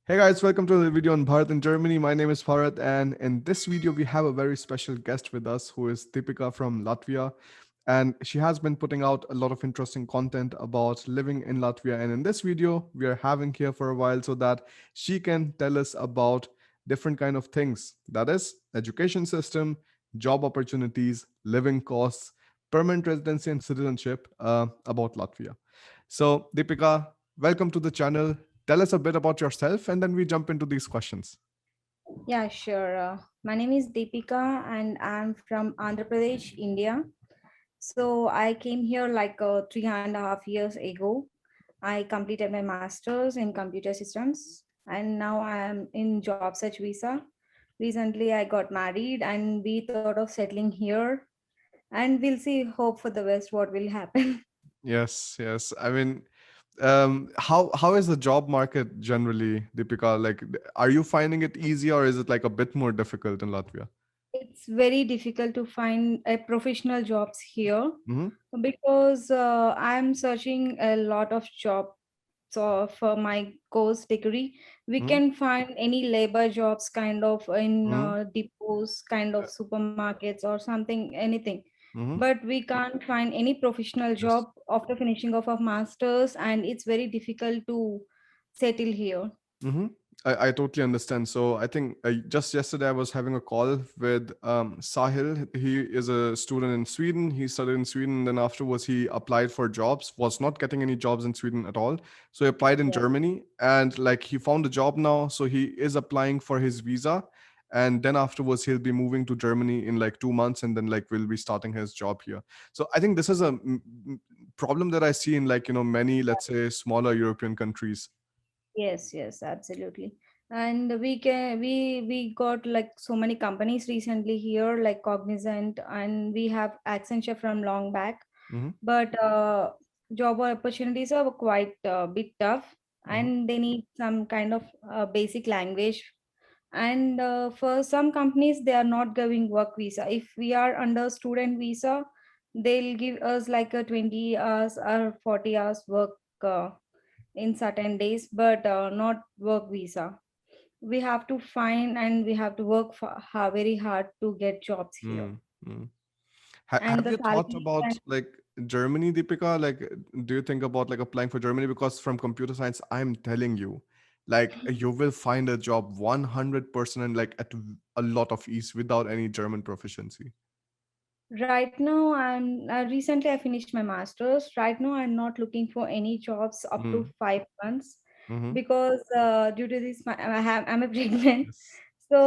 Hey guys, welcome to the video on Bharat in Germany. My name is Bharat, and in this video, we have a very special guest with us who is Deepika from Latvia. And she has been putting out a lot of interesting content about living in Latvia. And in this video, we are having here for a while so that she can tell us about different kind of things. That is education system, job opportunities, living costs, permanent residency and citizenship about Latvia. So Deepika, welcome to the channel. Tell us a bit about yourself and then we jump into these questions. Yeah, sure. My name is Deepika and I'm from Andhra Pradesh, India. So I came here like 3.5 years ago. I completed my master's in computer systems and now I am in job search visa. Recently I got married and we thought of settling here and we'll see, hope for the best what will happen. Yes, yes. I mean, how is the job market generally, Deepika? Like, are you finding it easy or is it like a bit more difficult in Latvia? It's very difficult to find professional jobs here Mm-hmm. because I'm searching a lot of jobs. So for my course degree, we Mm-hmm. can find any labor jobs kind of in Mm-hmm. depots, kind of supermarkets or something, anything. Mm-hmm. But we can't find any professional Yes. job after finishing of our masters, and it's very difficult to settle here. Mm-hmm. I totally understand. So I think just yesterday I was having a call with Sahil. He is a student in Sweden. He studied in Sweden. Then afterwards he applied for jobs. Was not getting any jobs in Sweden at all. So he applied in Yeah. Germany, and like he found a job now. So he is applying for his visa, and then afterwards he'll be moving to Germany in like 2 months, and then like we'll be starting his job here. So I think this is a problem that I see in like many, let's say, smaller European countries. Yes, yes, absolutely. And we got like so many companies recently here, like Cognizant, and we have Accenture from long back. Mm-hmm. But job opportunities are quite bit tough, Mm-hmm. and they need some kind of basic language. And for some companies, they are not giving work visa. If we are under student visa, they'll give us like a 20 hours or 40 hours work. In certain days, but not work visa. We have to find and we have to work for, very hard to get jobs here. Mm, mm. And Have the you thought salary about and like Germany, Deepika? Like, do you think about like applying for Germany? Because from computer science, I'm telling you, like you will find a job 100% and like at a lot of ease without any German proficiency. right now I recently I finished my masters. Right now I'm not looking for any jobs up to Mm, 5 months mm-hmm. because due to this I'm a pregnant. Yes. So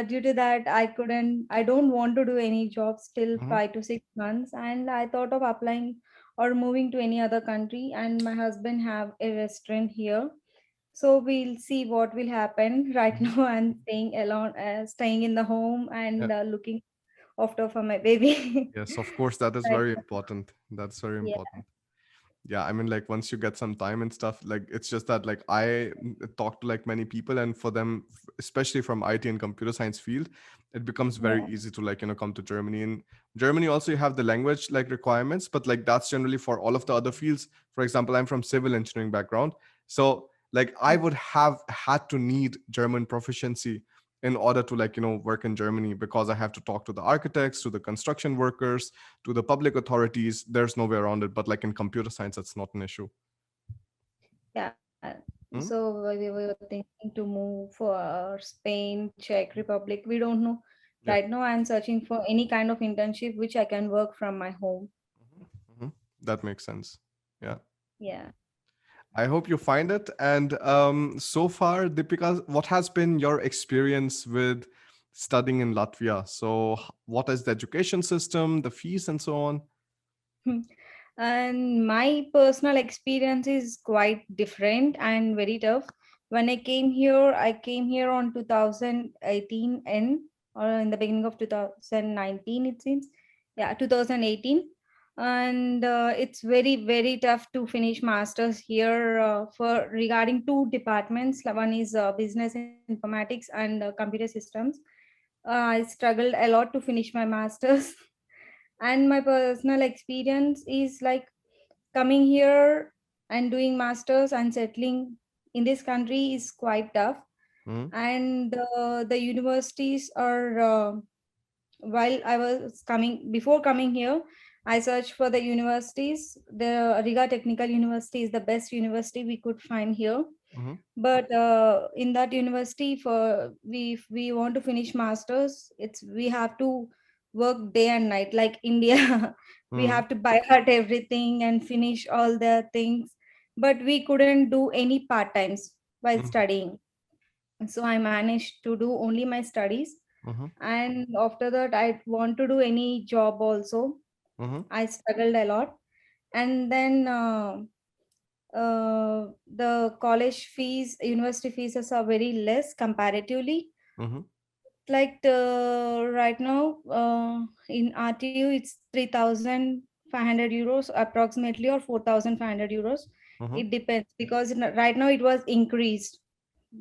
due to that I don't want to do any jobs till Mm-hmm. 5 to 6 months, and I thought of applying or moving to any other country, and my husband have a restaurant here. So we'll see what will happen. Right Mm-hmm. now I'm staying alone, staying in the home Yeah. and looking after for my baby. Yes, of course, that is Right. very important. That's very Yeah. important. Yeah, I mean, like once you get some time and stuff, like it's just that like I talk to like many people, and for them, especially from IT and computer science field, it becomes very Yeah. easy to like come to Germany. In Germany also you have the language like requirements, but like that's generally for all of the other fields. For example, I'm from civil engineering background, so like I would have had to need German proficiency in order to like work in Germany, because I have to talk to the architects, to the construction workers, to the public authorities. There's no way around it. But like in computer science, that's not an issue. Yeah. Hmm? So we were thinking to move for Spain, Czech Republic. We don't know. Yeah. Right now, I'm searching for any kind of internship which I can work from my home. Mhm. That makes sense. Yeah. Yeah. I hope you find it. And so far, Deepika, what has been your experience with studying in Latvia? So, what is the education system, the fees, and so on? And my personal experience is quite different and very tough. When I came here on 2018 end or in the beginning of 2019, it seems. Yeah, 2018. And it's very tough to finish masters here for regarding two departments. One is business informatics and computer systems. I struggled a lot to finish my masters. And my personal experience is like coming here and doing masters and settling in this country is quite tough. Mm-hmm. And the universities are while I was coming before coming here, I searched for the universities. The Riga Technical University is the best university we could find here. Mm-hmm. But in that university, for we if we want to finish masters, it's we have to work day and night like India. We Mm-hmm. have to buy out everything and finish all the things. But we couldn't do any part times while studying. So I managed to do only my studies, Mm-hmm. and after that I want to do any job also. Mm-hmm. I struggled a lot. And then the college fees, university fees are very less comparatively. Mm-hmm. Like right now in RTU it's 3,500 euros approximately, or 4,500 euros. Mm-hmm. It depends because right now it was increased.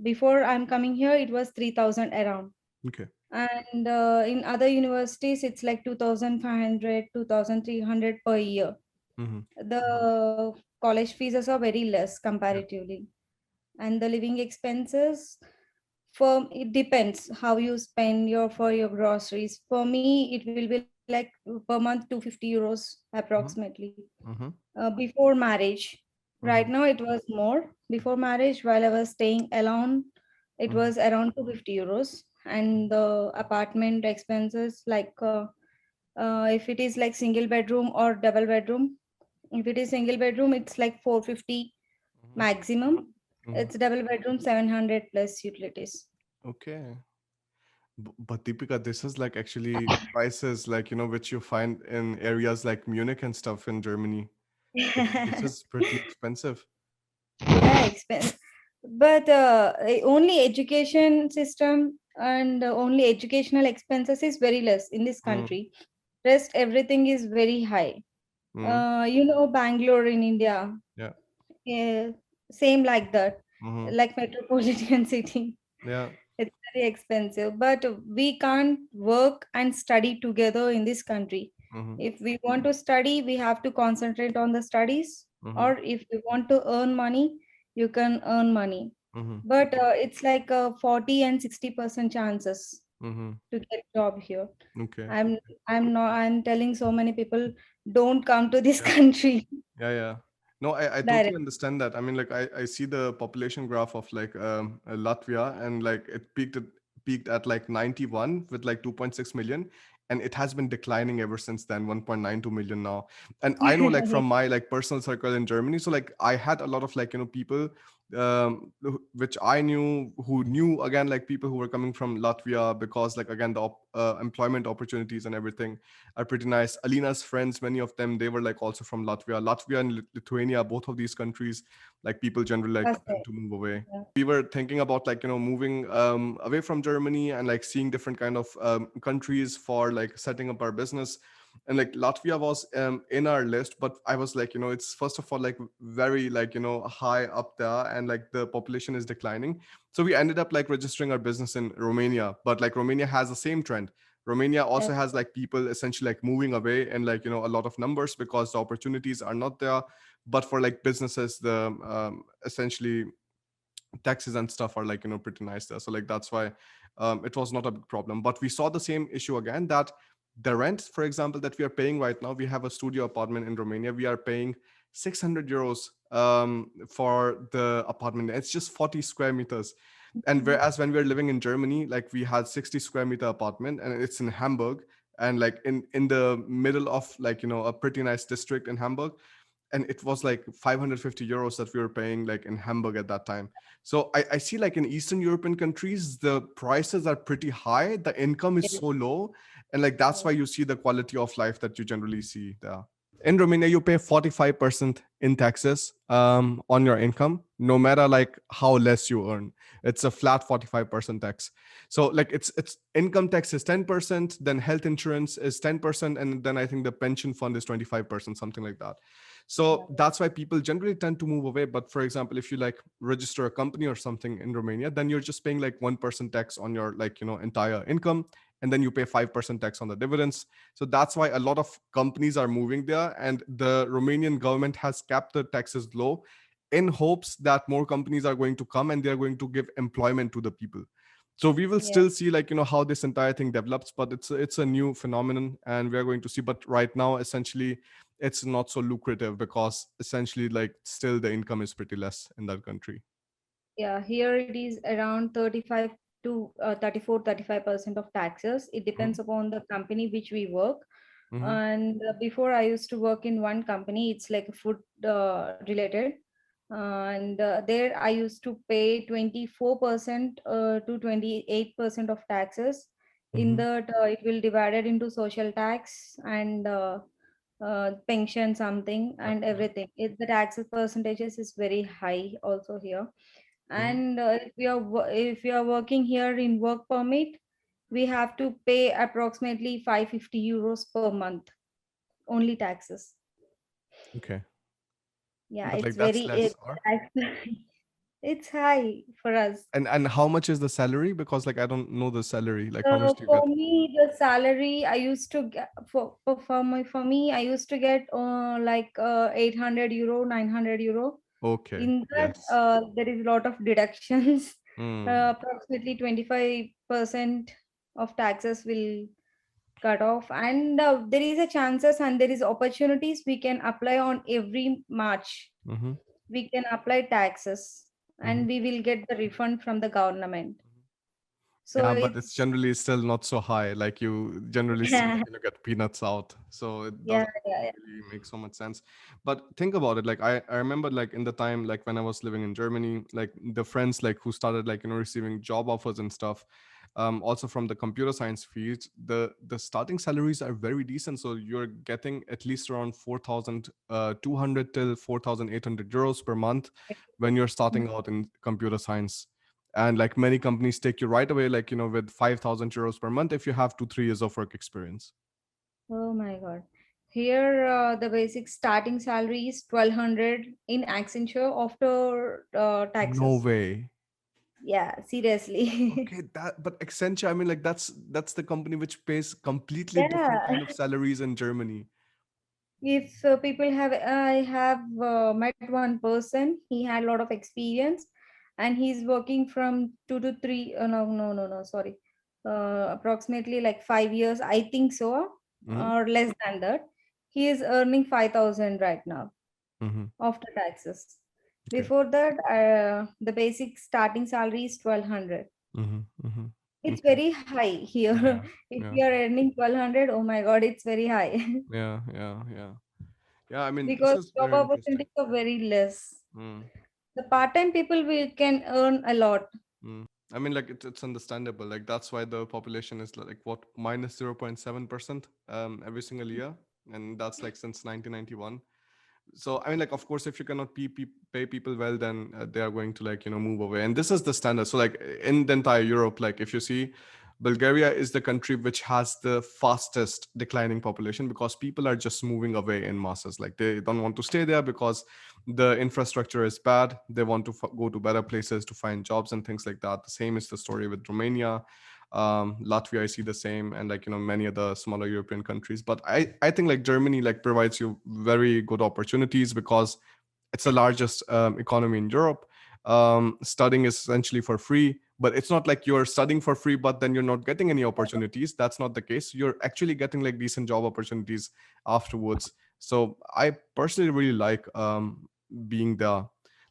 Before I'm coming here it was 3,000 around. Okay. And in other universities it's like 2,500, 2,300 per year. Mm-hmm. The college fees are very less Yeah. comparatively. And the living expenses, for it depends how you spend your for your groceries. For me it will be like per month 250 euros Mm-hmm. approximately. Mm-hmm. Before marriage, right Mm-hmm. now it was more. Before marriage, while I was staying alone, it Mm-hmm. was around 250 euros. And the apartment expenses, like if it is like single bedroom or double bedroom, if it is single bedroom it's like 450 Mm-hmm. maximum. Mm-hmm. It's double bedroom 700 plus utilities. Okay. But Deepika, this is like actually prices like, which you find in areas like Munich and stuff in Germany. Like this is pretty expensive. Yeah, expense. But only education system and only educational expenses is very less in this Mm, country. Rest everything is very high. mm, Bangalore in India, yeah. uh, same like that, Mm-hmm. like metropolitan city. Yeah. It's very expensive, but we can't work and study together in this country. Mm-hmm. If we want to study, we have to concentrate on the studies, Mm-hmm. or if you want to earn money, you can earn money. Mm-hmm. But it's like 40 and 60% chances Mm-hmm. to get job here. Okay. I'm I'm telling so many people don't come to this Yeah. country Yeah. Yeah. No, I totally direct. understand that. I mean, like I see the population graph of like Latvia, and like it peaked at like 91 with like 2.6 million, and it has been declining ever since then, 1.92 million now. And I know like from my like personal circle in Germany, so like I had a lot of like people which I knew, who knew again like people who were coming from Latvia, because like again the employment opportunities and everything are pretty nice. Alina's friends, many of them, they were like also from Latvia and Lithuania, both of these countries, like people generally like That's tend it. to move away. Yeah. We were thinking about like moving away from Germany and like seeing different kind of countries for like setting up our business. And like Latvia was in our list, but I was like, it's first of all like very like high up there, and like the population is declining. So we ended up like registering our business in Romania, but like Romania has the same trend. Romania also Yes. has like people essentially like moving away, and like a lot of numbers, because the opportunities are not there. But for like businesses, the essentially taxes and stuff are like pretty nice there. So like that's why it was not a big problem. But we saw the same issue again, that the rent, for example, that we are paying right now, we have a studio apartment in Romania, we are paying 600 euros for the apartment. It's just 40 square meters. And Mhm. whereas when we were living in Germany, like we had 60 square meter apartment, and it's in Hamburg, and like in the middle of like a pretty nice district in Hamburg, and it was like 550 euros that we were paying like in Hamburg at that time. So I see like in Eastern European countries, the prices are pretty high, the income is Yes. so low, and like that's why Yes. you see the quality of life that you generally see there. In Romania, you pay 45% in taxes on your income, no matter like how less you earn. It's a flat 45% tax. So like it's income tax is 10%, then health insurance is 10%, and then I think the pension fund is 25%, something like that. So Yeah. that's why people generally tend to move away. But for example, if you like register a company or something in Romania, then you're just paying like 1% tax on your like entire income, and then you pay 5% tax on the dividends. So that's why a lot of companies are moving there, and the Romanian government has kept the taxes low in hopes that more companies are going to come and they're going to give employment to the people. So we will Yeah. still see, like, how this entire thing develops, but it's a new phenomenon, and we are going to see. But right now, essentially, it's not so lucrative because essentially, like, still the income is pretty less in that country. Yeah, here it is around 35 to 34-35% of taxes. It Mm-hmm. depends upon the company which we work. Mm-hmm. And before I used to work in one company, it's like food related. And there I used to pay 24% to 28% of taxes. In Mm-hmm. that, it will divided into social tax and pension something Yeah, and yeah. everything. The taxes percentages is very high also here. Mm-hmm. And if you are working here in work permit, we have to pay approximately 550 euros per month, only taxes. Okay. Yeah, But it's like that's very less, or it's high for us. and how much is the salary? Because like I don't know the salary. Like how much do you For get? me, the salary I used to get for me, I used to get like 800 euro, 900 euro. Okay. In that, Yes. there is a lot of deductions. Mm. Approximately 25% of taxes will cut off, and there is a chances and there is opportunities we can apply on every March. Mm-hmm. We can apply taxes, Mm-hmm. and we will get the refund from the government. So Yeah, but it's it's generally still not so high. Like you generally still yeah, like, get peanuts out. So it yeah, doesn't yeah, really make so much sense. But think about it. Like I remember like in the time like when I was living in Germany, like the friends like who started like receiving job offers and stuff. Also from the computer science field, the starting salaries are very decent. So you're getting at least around 4,200 till 4,800 euros per month when you're yeah. starting out in computer science. And like many companies take you right away, like with 5,000 euros per month if you have 2 3 years of work experience. Oh my God. Here, the basic starting salary is 1200 in Accenture after No taxes. way. Yeah, seriously. Okay, that but Accenture, I mean, like that's the company which pays completely different Yeah. kind of salaries in Germany. If people have, I have met one person, he had a lot of experience and he's working from 2 to 3, no, no, no, no, sorry. Approximately like 5 years, I think so, Mm-hmm. or less than that. He is earning 5,000 right now Mm-hmm. after taxes. Okay. Before that, the basic starting salary is 1200. Mm-hmm. Mm-hmm. It's Okay. very high here. Yeah. If Yeah. you are earning 1200, oh my God, it's very high. Yeah. Yeah. Yeah. Yeah. I mean, this Because is job very interesting. opportunities are very less. Mm. The part-time people we can earn a lot. Mm. I mean, like it's understandable. Like that's why the population is like what minus 0.7% every single year, and that's like since 1991. So I mean, like of course, if you cannot pay people well, then they are going to like move away, and this is the standard. So like in the entire Europe, like if you see, Bulgaria is the country which has the fastest declining population because people are just moving away in masses. Like they don't want to stay there because the infrastructure is bad. They want to go to better places to find jobs and things like that. The same is the story with Romania, Latvia. I see the same, and like many other smaller European countries. But I think like Germany like provides you very good opportunities because it's the largest economy in Europe. Studying is essentially for free, but it's not like you're studying for free but then you're not getting any opportunities. That's not the case. You're actually getting like decent job opportunities afterwards. So I personally really like being there.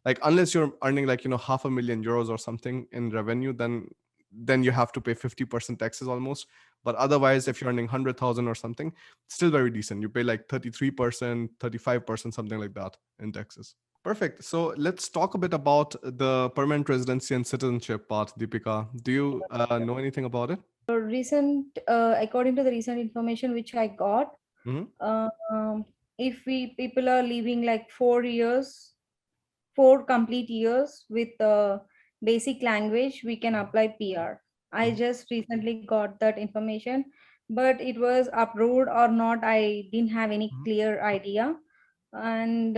Like unless you're earning like 500,000 euros or something in revenue, then you have to pay 50% taxes almost. But otherwise, if you're earning 100,000 or something, still very decent. You pay like 33%, 35%, something like that in taxes. Perfect. So let's talk a bit about the permanent residency and citizenship part, Deepika. Do you know anything about it? According to the recent information which I got, Mm-hmm. um, if we people are living like 4 years, 4 complete years with basic language, we can apply PR. I Mm-hmm. just recently got that information, but it was approved or not, I didn't have any clear idea. And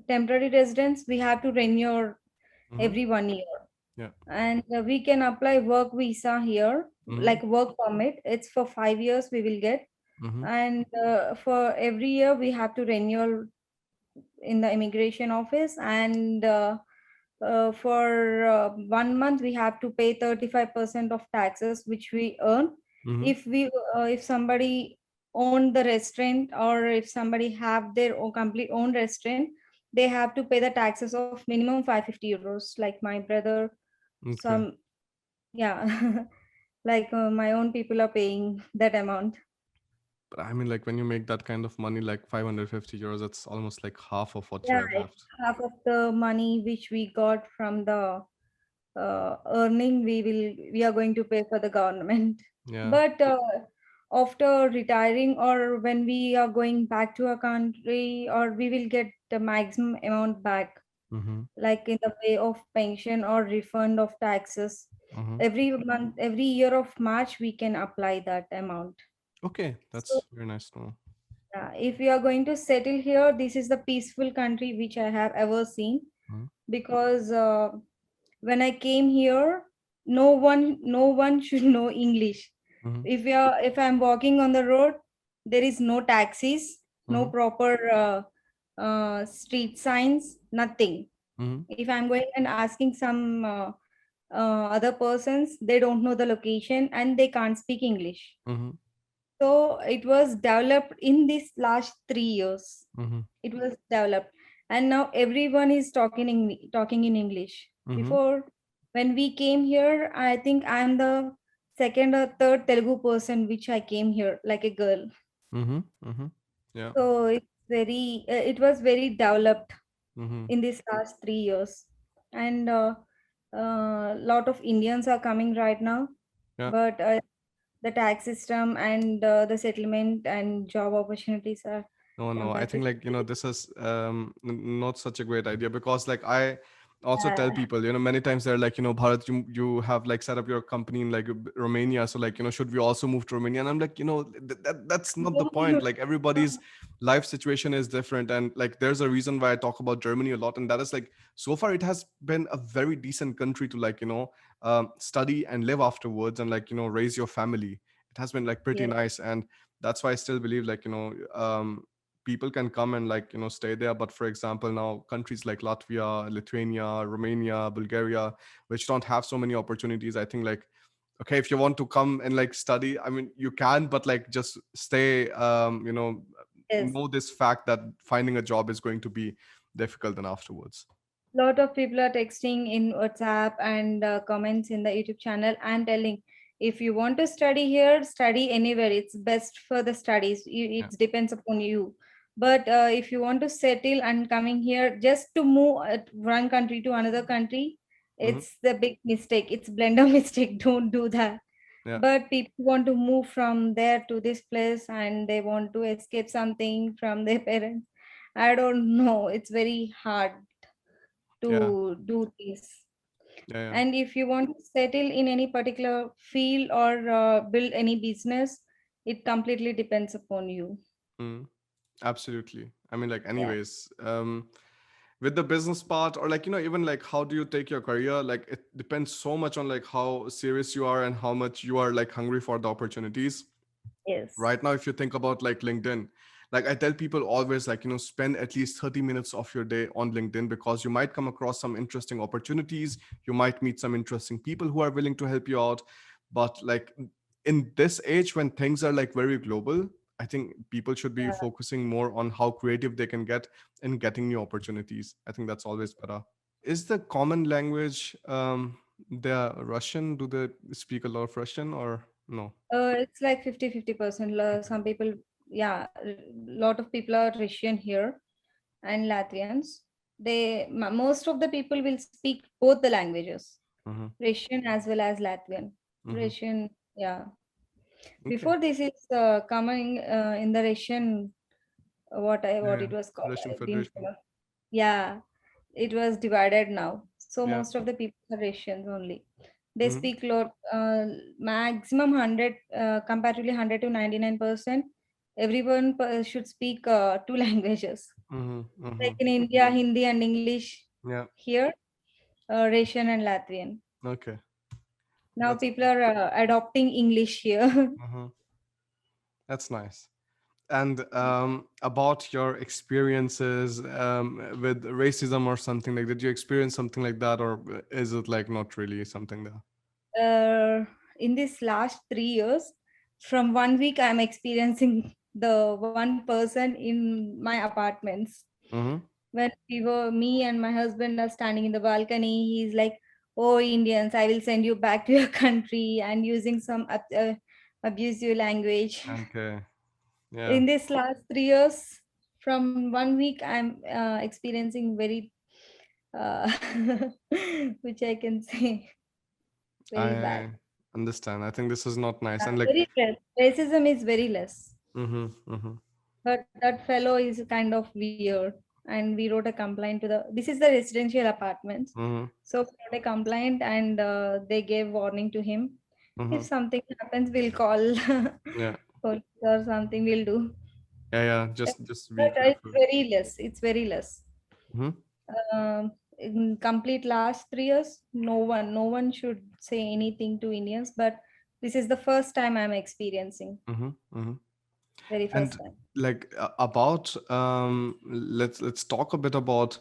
temporary residence, we have to renew Mm-hmm. every 1 year. Yeah. And we can apply work visa here, Mm-hmm. like work permit. It's for 5 years we will get. Mm-hmm. And for every year we have to renew in the immigration office, and for 1 month we have to pay 35% of taxes which we earn. Mm-hmm. If somebody own the restaurant, or if somebody have their own complete own restaurant, they have to pay the taxes of minimum 550 euros, like my brother, Okay. some, yeah. Like my own people are paying that amount. But I mean, like when you make that kind of money, like 550 euros, that's almost like half of what you Yeah, have it's left. half of the money which we got from the earning, we are going to pay for the government. Yeah. But after retiring, or when we are going back to our country, or we will get the maximum amount back, Mm-hmm. like in the way of pension or refund of taxes. Mm-hmm. Every month, every year of March, we can apply that amount. Okay, So that's very nice to know. if you are going to settle here, this is the peaceful country which I have ever seen, Mm-hmm. because when I came here, no one should know English. Mm-hmm. If I'm walking on the road, there is no taxis, no Mm-hmm. proper street signs, nothing. Mm-hmm. If I'm going and asking some other persons, they don't know the location and they can't speak English. Mm-hmm. So it was developed in this last 3 years. Mm-hmm. It was developed, and now everyone is talking in English. Mm-hmm. Before, when we came here, I think I am the second or third Telugu person which I came here like a girl. Mm-hmm. Mm-hmm. Yeah. So it was very developed Mm-hmm. in these last 3 years, and lot of Indians are coming right now, Yeah. but the tax system and the settlement and job opportunities are No, no. I think comparatively. like, this is not such a great idea, because like I also tell uh, people, many times they're like, Bharat, you have like set up your company in like Romania. So like, should we also move to Romania? And I'm like, that's not the no, point. Like everybody's life situation is different. And like, there's a reason why I talk about Germany a lot. And that is like, so far it has been a very decent country to like, study and live afterwards, and like, raise your family. It has been like pretty yeah, nice. And that's why I still believe like, people can come and like stay there. But for example, now countries like Latvia, Lithuania, Romania, Bulgaria, which don't have so many opportunities, I think like, okay, if you want to come and like study, I mean, you can, but like just stay, yes. know this fact that finding a job is going to be difficult then afterwards. Lot of people are texting in WhatsApp and comments in the YouTube channel and telling, if you want to study here, study anywhere. It's best for the studies. Yeah. It depends upon you. But if you want to settle and coming here just to move one country to another country, Hmm. it's the big mistake. It's blender mistake. Don't do that. Yeah. But people want to move from there to this place, and they want to escape something from their parents. I don't know. It's very hard Yeah. to do this. Yeah. Yeah. And if you want to settle in any particular field or build any business, it completely depends upon you. Mm. Absolutely. I mean, like, Yeah. anyways, with the business part, or like, even like, how do you take your career? Like, it depends so much on like how serious you are and how much you are like hungry for the opportunities. Yes. Right now, if you think about like LinkedIn, like I tell people always, like, spend at least 30 minutes of your day on LinkedIn, because you might come across some interesting opportunities. You might meet some interesting people who are willing to help you out. But like, in this age when things are like very global, I think people should be Yeah. focusing more on how creative they can get in getting new opportunities. I think that's always better. Is the common language the Russian? Do they speak a lot of Russian or no? It's like 50-50%. Okay. Some people, yeah, a lot of people are Russian here and Latvians. Most of the people will speak both the languages, Mm-hmm. Russian as well as Latvian. Mm-hmm. Russian, yeah. Okay. Before this is coming in the Russian, Yeah, what yeah. it was called. Russian I didn't Federation. remember. Yeah, it was divided now. So Yeah. most of the people are Russians only. They Mm-hmm. speak lot, maximum 100, comparatively 100 to 99%. Everyone should speak two languages. Mm-hmm. Mm-hmm. Like in India, Hindi and English. Yeah. Here, Russian and Latvian. Okay. Now That's people are adopting English here. mm-hmm. That's nice. And about your experiences with racism or something, like, did you experience something like that, or is it like not really something there? In this last 3 years, from 1 week, I'm experiencing the one person in my apartments. Mm-hmm. When me and my husband are standing in the balcony, he's like, "Oh, Indians, I will send you back to your country," and using some abusive language. Okay. Yeah. In this last 3 years, from 1 week, I'm experiencing very, uh, which I can say, very bad. I understand. I think this is not nice. And like, Very less. Racism is very less. mm-hmm, mm-hmm, But that fellow is kind of weird. And we wrote a complaint to the. This is the residential apartments. mm-hmm, So we wrote a complaint and they gave warning to him. mm-hmm. If something happens, we'll call Yeah. police or something. We'll do. Yeah. Yeah. But Just be it's careful. very less. It's very less. Mm-hmm, In complete last 3 years, no one should say anything to Indians. But this is the first time I'm experiencing. mm-hmm, mm-hmm. Very And first time. like about let's talk a bit about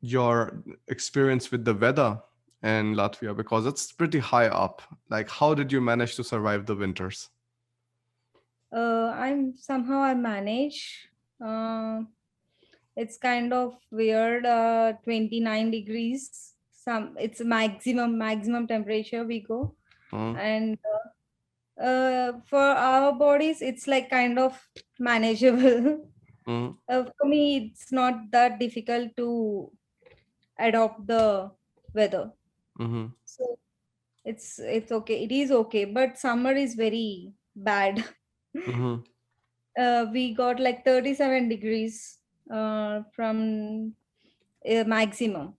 your experience with the weather in Latvia, because it's pretty high up. Like, how did you manage to survive the winters? I manage. Uh, it's kind of weird. 29 degrees. It's maximum temperature we go, Mm, and for our bodies, it's like kind of manageable. mm, For me, it's not that difficult to adopt the weather. mm-hmm, So it's okay. It is okay, but summer is very bad. mm-hmm, We got like 37 degrees from maximum.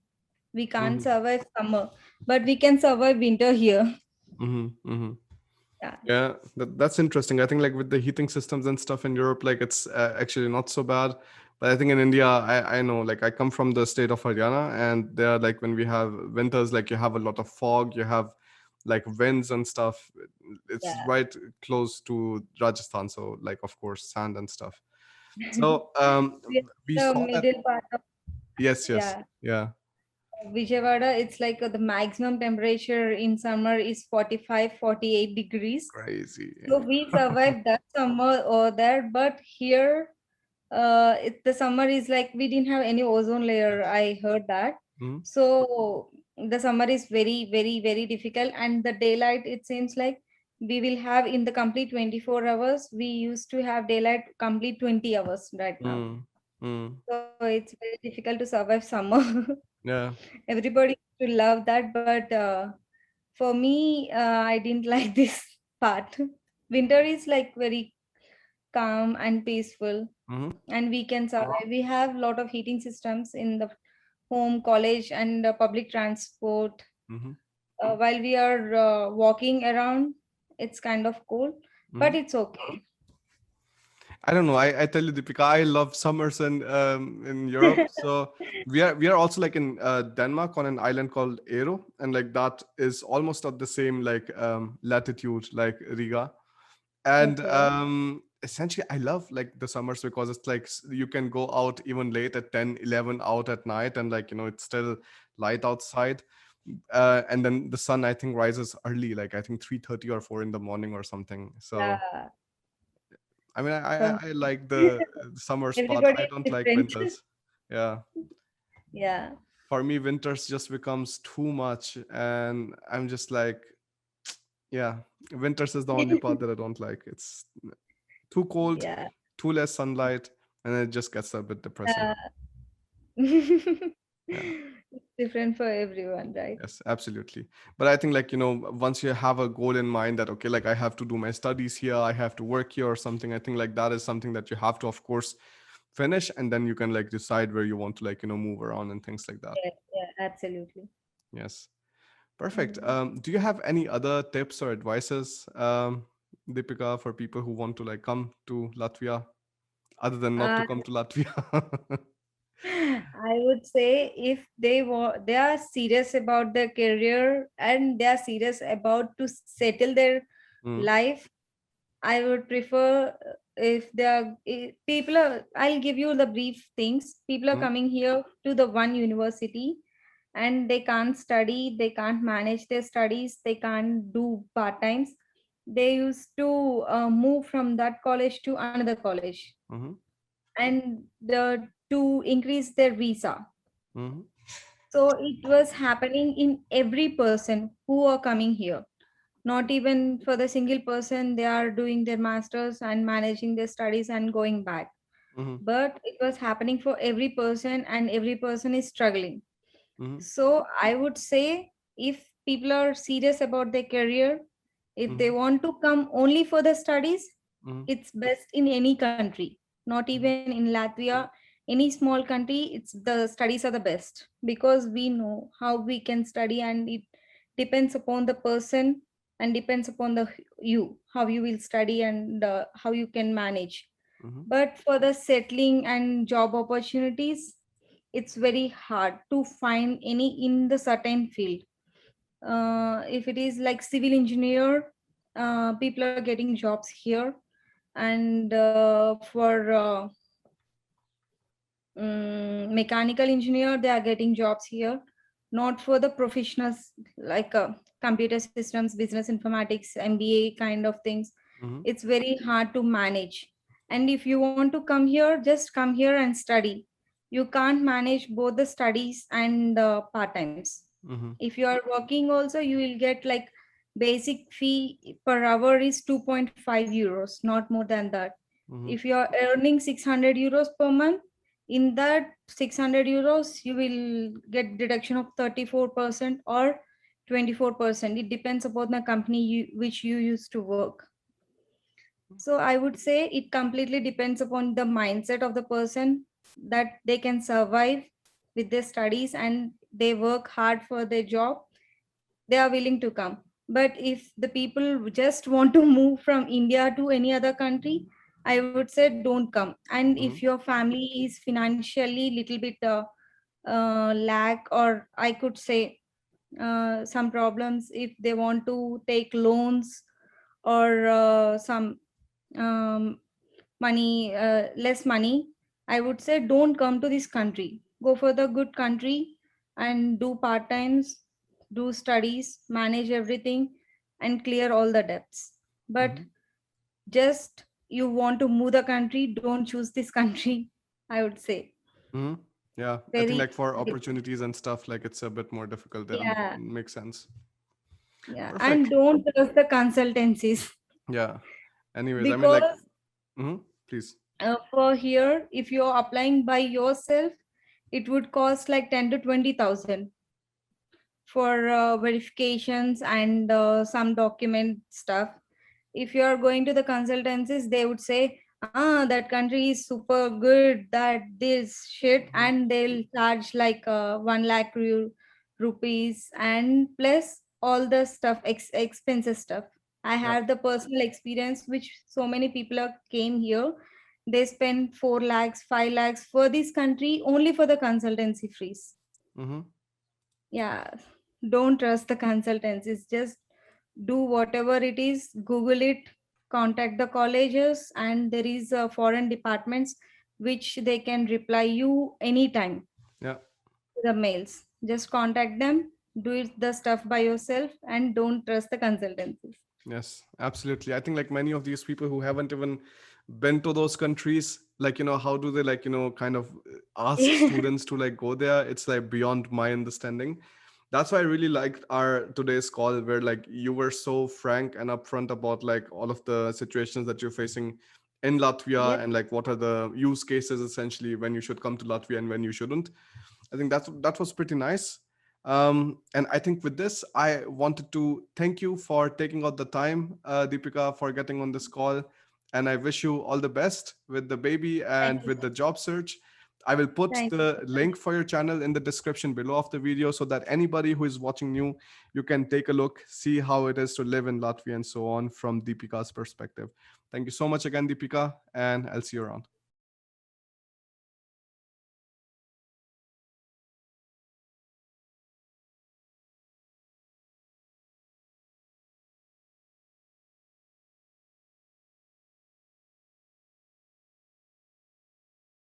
We can't mm-hmm, survive summer, but we can survive winter here. mm-hmm, mm-hmm. Yeah. Yeah, that's interesting. I think like with the heating systems and stuff in Europe, like it's actually not so bad. But I think in India, I know, like I come from the state of Haryana, and there, like when we have winters, like you have a lot of fog, you have like winds and stuff. It's Yeah. right close to Rajasthan, so like of course sand and stuff. So We we are the saw that. middle part of, Yes, yes, yeah, yeah, Vijayawada. It's like the maximum temperature in summer is 45, 48 degrees. crazy. So we survived that summer over there, but here the summer is like we didn't have any ozone layer. I heard that. Mm-hmm, So the summer is very, very, very difficult, and the daylight, it seems like we will have in the complete 24 hours. We used to have daylight complete 20 hours right now. mm-hmm, So it's very difficult to survive summer. yeah. Everybody to love that, but for me, I didn't like this part. Winter is like very calm and peaceful, Mm-hmm, and we can survive. We have a lot of heating systems in the home, college, and public transport. mm-hmm, While we are walking around, it's kind of cold, mm-hmm. but it's okay. I don't know. I tell you, Deepika, I love summers in Europe. So we are also like in Denmark on an island called Aero, and like that is almost at the same like latitude like Riga. And Okay. essentially, I love like the summers because it's like you can go out even late at 10, 11 out at night, and like it's still light outside. And then the sun, I think, rises early, like I think 3:30 or 4 in the morning or something. So Yeah. I mean, For I like the summers part. everybody I is don't like different. winters. Yeah, Yeah. for me, winters just becomes too much, and I'm just like, yeah, winters is the only part that I don't like. It's too cold, Yeah. too less sunlight, and it just gets a bit depressing. Uh, Yeah. it's different for everyone, right? Yes, absolutely. But I think like, once you have a goal in mind that, okay, like I have to do my studies here, I have to work here or something, I think like that is something that you have to, of course, finish, and then you can like decide where you want to like, move around and things like that. Yeah, yeah, absolutely. Yes. Perfect. Mm. Do you have any other tips or advices, Deepika, for people who want to like come to Latvia, other than not to Uh, come to Latvia? I would say if they are serious about their career and they are serious about to settle their Mm, life, I would prefer if people are, I'll give you the brief things. People are Mm-hmm. coming here to the one university and they can't study, they can't manage their studies, they can't do part times. They used to move from that college to another college Mm-hmm. and to increase their visa. Mm-hmm. So it was happening in every person who are coming here. Not even for the single person, they are doing their masters and managing their studies and going back. Mm-hmm. But it was happening for every person, and every person is struggling. Mm-hmm. So I would say if people are serious about their career, if they Mm-hmm. want to come only for the studies, Mm-hmm. it's best in any country, not even in Latvia, any small country. It's the studies are the best because we know how we can study, and it depends upon the person and depends upon the you how you will study and how you can manage. Mm-hmm. But for the settling and job opportunities, it's very hard to find any in the certain field. If it is like civil engineer, people are getting jobs here, and for mechanical engineer, they are getting jobs here. Not for the professionals like computer systems, business informatics, MBA kind of things. Mm-hmm. It's very hard to manage. And if you want to come here, just come here and study. You can't manage both the studies and part times. Mm-hmm. If you are working also, you will get like basic fee per hour is 2.5 euros, not more than that. Mm-hmm. If you are earning 600 euros per month, in that 600 euros you will get deduction of 34% or 24%. It depends upon the company which you used to work. So I would say it completely depends upon the mindset of the person, that they can survive with their studies and they work hard for their job, they are willing to come. But if the people just want to move from India to any other country, I would say don't come. And if Mm-hmm. your family is financially little bit lack, or I could say some problems, if they want to take loans or some um, money, less money, I would say don't come to this country. Go for the good country and do part times, do studies, manage everything, and clear all the debts. But Mm-hmm. just you want to move the country, don't choose this country. I would say Mm-hmm. Yeah, I think very like for difficult. opportunities and stuff, like it's a bit more difficult there. Yeah, Makes sense. yeah, and Perfect. don't trust the consultancies Yeah. Anyways, I mean, like, because mm-hmm. Please. for here, if you're applying by yourself, it would cost like 10 to 20,000 for verifications and some document stuff. If you are going to the consultancies, they would say, ah, that country is super good, that this shit, Mm-hmm. and they'll charge like 1 lakh rupees and plus all the stuff, expensive stuff. I Yeah. have the personal experience, which so many people are came here. They spend 4 lakhs, 5 lakhs for this country only for the consultancy fees. Mm-hmm. Yeah, don't trust the consultancies. Just do whatever it is, Google it, contact the colleges, and there is foreign departments which they can reply you anytime Yeah. to the mails. Just contact them, do it the stuff by yourself, and don't trust the consultancies. Yes, absolutely. I think like many of these people who haven't even been to those countries, like, how do they like, kind of ask students to like go there? It's like beyond my understanding. That's why I really liked our today's call where like you were so frank and upfront about like all of the situations that you're facing in Latvia Yep. and like what are the use cases essentially when you should come to Latvia and when you shouldn't. I think that was pretty nice. And I think with this, I wanted to thank you for taking out the time, Deepika, for getting on this call. And I wish you all the best with the baby Thank and you with so the much. job search. I will put Thank you the so much. link for your channel in the description below of the video so that anybody who is watching you can take a look, see how it is to live in Latvia and so on from Deepika's perspective. Thank you so much again, Deepika, and I'll see you around.